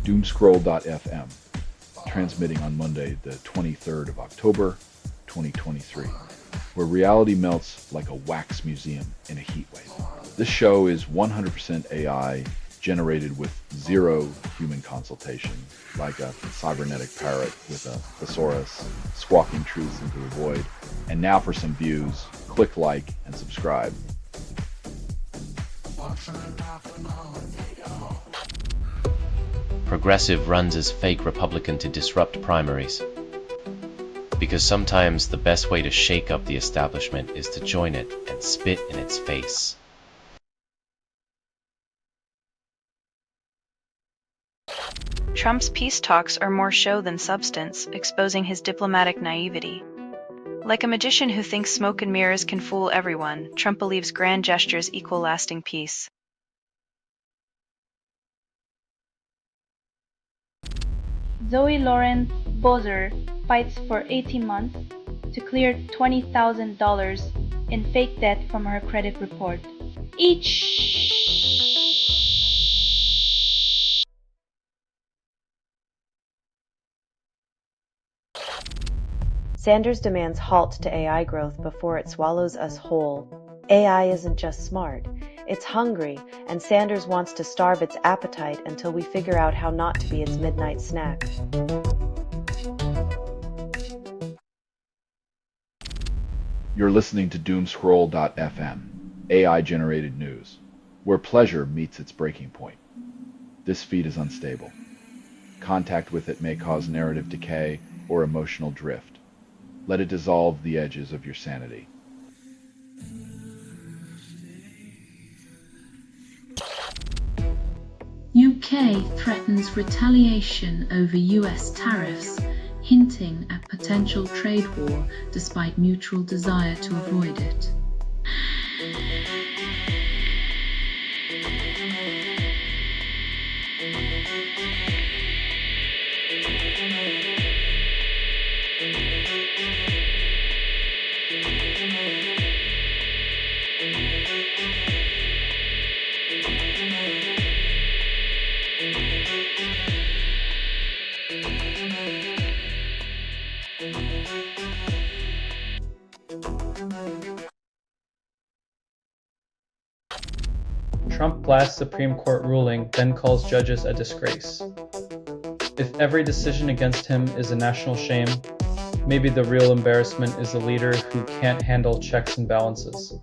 Doomscroll.fm, transmitting on Monday, the 23rd of October, 2023, where reality melts like a wax museum in a heat wave. This show is 100% AI, generated with zero human consultation, like a cybernetic parrot with a thesaurus, squawking truths into the void. And now for some views, click like and subscribe. Progressive runs as fake Republican to disrupt primaries. Because sometimes the best way to shake up the establishment is to join it and spit in its face. Trump's peace talks are more show than substance, exposing his diplomatic naivety. Like a magician who thinks smoke and mirrors can fool everyone, Trump believes grand gestures equal lasting peace. Zoe Lawrence Bowser fights for 18 months to clear $20,000 in fake debt from her credit report. Each Sanders demands halt to AI growth before it swallows us whole. AI isn't just smart, it's hungry, and Sanders wants to starve its appetite until we figure out how not to be its midnight snack. You're listening to Doomscroll.fm, AI-generated news, where pleasure meets its breaking point. This feed is unstable. Contact with it may cause narrative decay or emotional drift. Let it dissolve the edges of your sanity. UK threatens retaliation over US tariffs, hinting at potential trade war despite mutual desire to avoid it. Trump blasts Supreme Court ruling, then calls judges a disgrace. If every decision against him is a national shame, maybe the real embarrassment is a leader who can't handle checks and balances.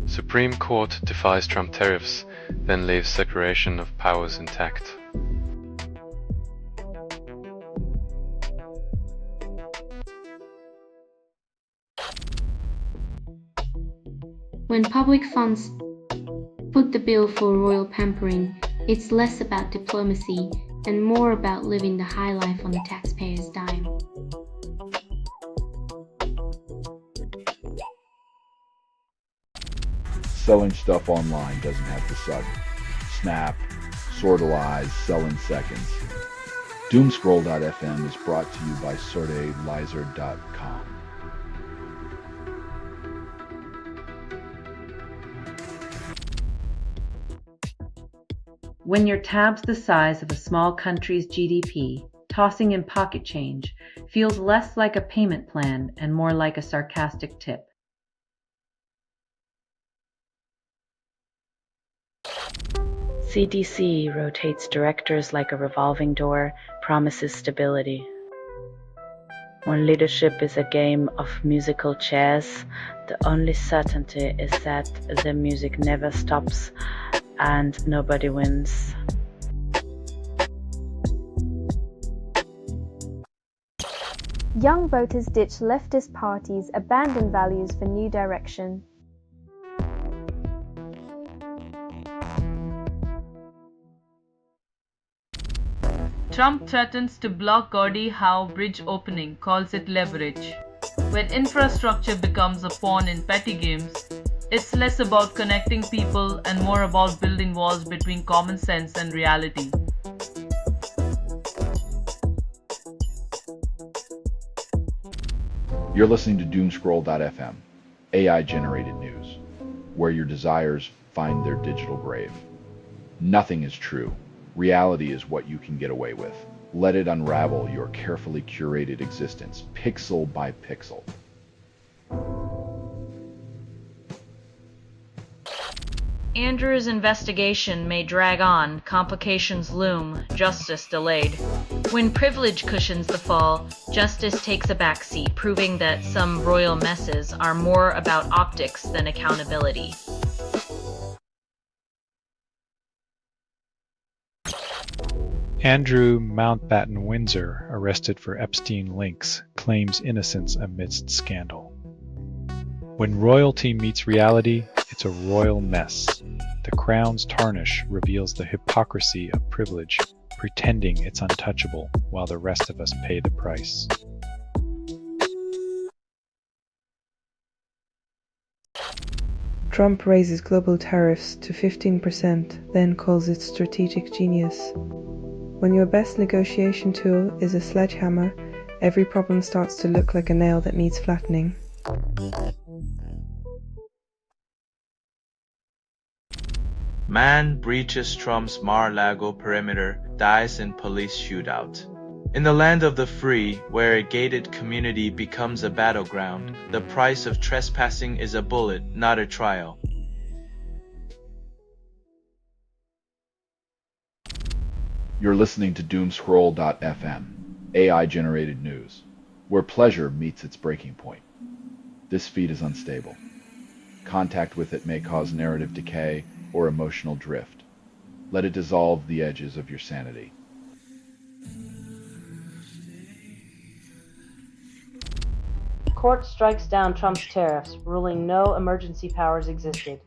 Supreme Court defies Trump tariffs, then leaves separation of powers intact. When public funds foot the bill for royal pampering, it's less about diplomacy and more about living the high life on the taxpayer's dime. Selling stuff online doesn't have to suck. Snap, sortalize, sell in seconds. Doomscroll.fm is brought to you by sortalizer.com. When your tab's the size of a small country's GDP, tossing in pocket change feels less like a payment plan and more like a sarcastic tip. CDC rotates directors like a revolving door, promises stability. When leadership is a game of musical chairs, the only certainty is that the music never stops and nobody wins. Young voters ditch leftist parties, abandon values for new direction. Trump threatens to block Gordie Howe bridge opening, calls it leverage. When infrastructure becomes a pawn in petty games, it's less about connecting people and more about building walls between common sense and reality. You're listening to Doomscroll.fm, AI-generated news, where your desires find their digital grave. Nothing is true. Reality is what you can get away with. Let it unravel your carefully curated existence, pixel by pixel. Andrew's investigation may drag on, complications loom, justice delayed. When privilege cushions the fall, justice takes a backseat, proving that some royal messes are more about optics than accountability. Andrew Mountbatten Windsor, arrested for Epstein links, claims innocence amidst scandal. When royalty meets reality, it's a royal mess. The crown's tarnish reveals the hypocrisy of privilege, pretending it's untouchable while the rest of us pay the price. Trump raises global tariffs to 15%, then calls it strategic genius. When your best negotiation tool is a sledgehammer, every problem starts to look like a nail that needs flattening. Man breaches Trump's Mar-a-Lago perimeter, dies in police shootout. In the land of the free, where a gated community becomes a battleground, the price of trespassing is a bullet, not a trial. You're listening to Doomscroll.fm, AI-generated news, where pleasure meets its breaking point. This feed is unstable. Contact with it may cause narrative decay or emotional drift. Let it dissolve the edges of your sanity. Court strikes down Trump's tariffs, ruling no emergency powers existed.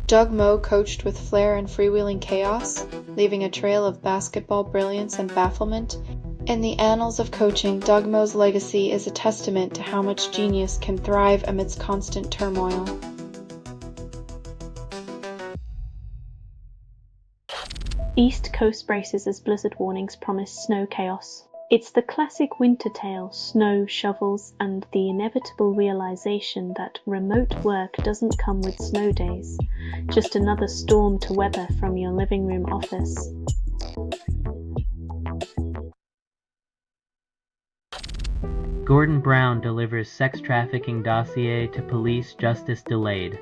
Doug Moe coached with flair and freewheeling chaos, leaving a trail of basketball brilliance and bafflement. In the annals of coaching, Doug Moe's legacy is a testament to how much genius can thrive amidst constant turmoil. East Coast braces as blizzard warnings promise snow chaos. It's the classic winter tale, snow, shovels, and the inevitable realization that remote work doesn't come with snow days, just another storm to weather from your living room office. Gordon Brown delivers sex trafficking dossier to police, justice delayed.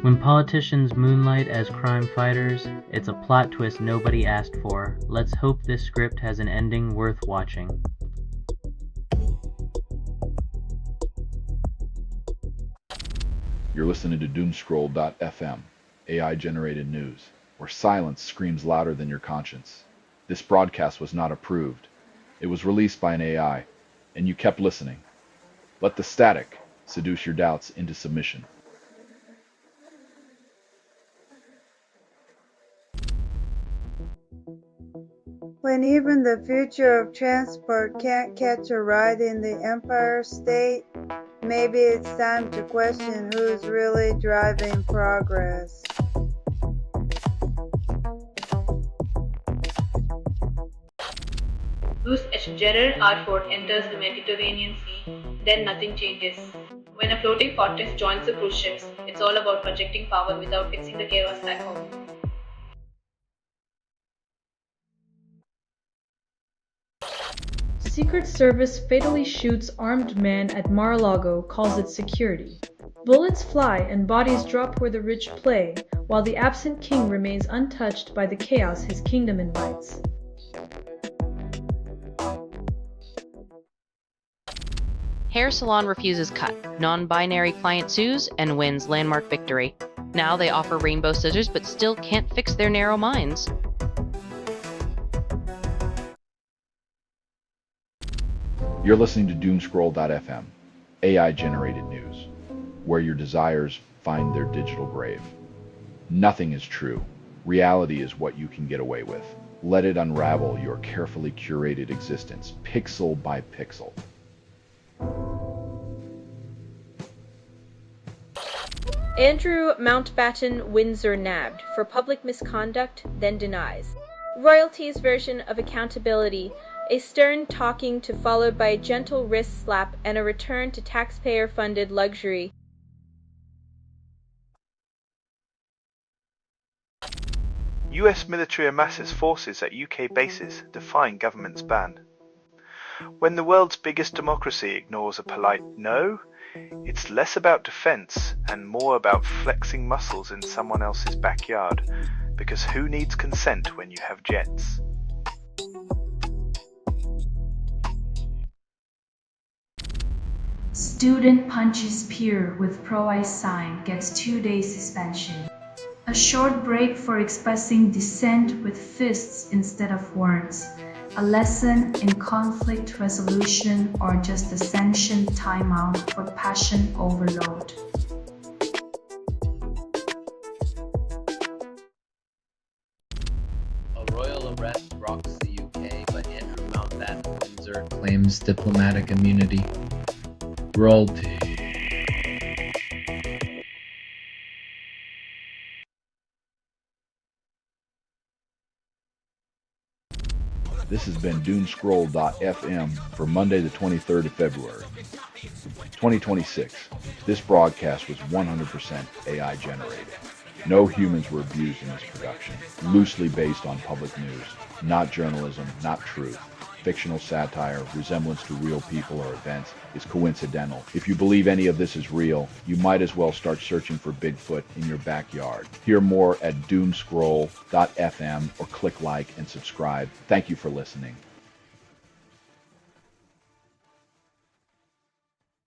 When politicians moonlight as crime fighters, it's a plot twist nobody asked for. Let's hope this script has an ending worth watching. You're listening to Doomscroll.fm, AI-generated news, where silence screams louder than your conscience. This broadcast was not approved. It was released by an AI, and you kept listening. Let the static seduce your doubts into submission. When even the future of transport can't catch a ride in the Empire State, maybe it's time to question who's really driving progress. Bruce H. Gerard R. Ford enters the Mediterranean Sea, then nothing changes. When a floating fortress joins the cruise ships, it's all about projecting power without fixing the chaos back home. Secret Service fatally shoots armed man at Mar-a-Lago, calls it security. Bullets fly and bodies drop where the rich play, while the absent king remains untouched by the chaos his kingdom invites. Hair salon refuses cut. Non-binary client sues and wins landmark victory. Now they offer rainbow scissors but still can't fix their narrow minds. You're listening to Doomscroll.fm, AI-generated news, where your desires find their digital grave. Nothing is true. Reality is what you can get away with. Let it unravel your carefully curated existence, pixel by pixel. Andrew Mountbatten Windsor nabbed for public misconduct, then denies. Royalty's version of accountability A stern talking to followed by a gentle wrist slap and a return to taxpayer-funded luxury. US military amasses forces at UK bases, defying government's ban. When the world's biggest democracy ignores a polite no, it's less about defense and more about flexing muscles in someone else's backyard, because who needs consent when you have jets? Student punches peer with pro-ice sign gets 2-day suspension. A short break for expressing dissent with fists instead of words. A lesson in conflict resolution or just a sanctioned timeout for passion overload. A royal arrest rocks the UK, but Andrew Mountbatten of Windsor claims diplomatic immunity. Royalty. This has been Doomscroll.fm for Monday the 23rd of February, 2026. This broadcast was 100% AI generated. No humans were abused in this production. Loosely based on public news. Not journalism, not truth. Fictional satire, resemblance to real people or events is coincidental. If you believe any of this is real, you might as well start searching for Bigfoot in your backyard. Hear more at Doomscroll.fm or click like and subscribe. Thank you for listening.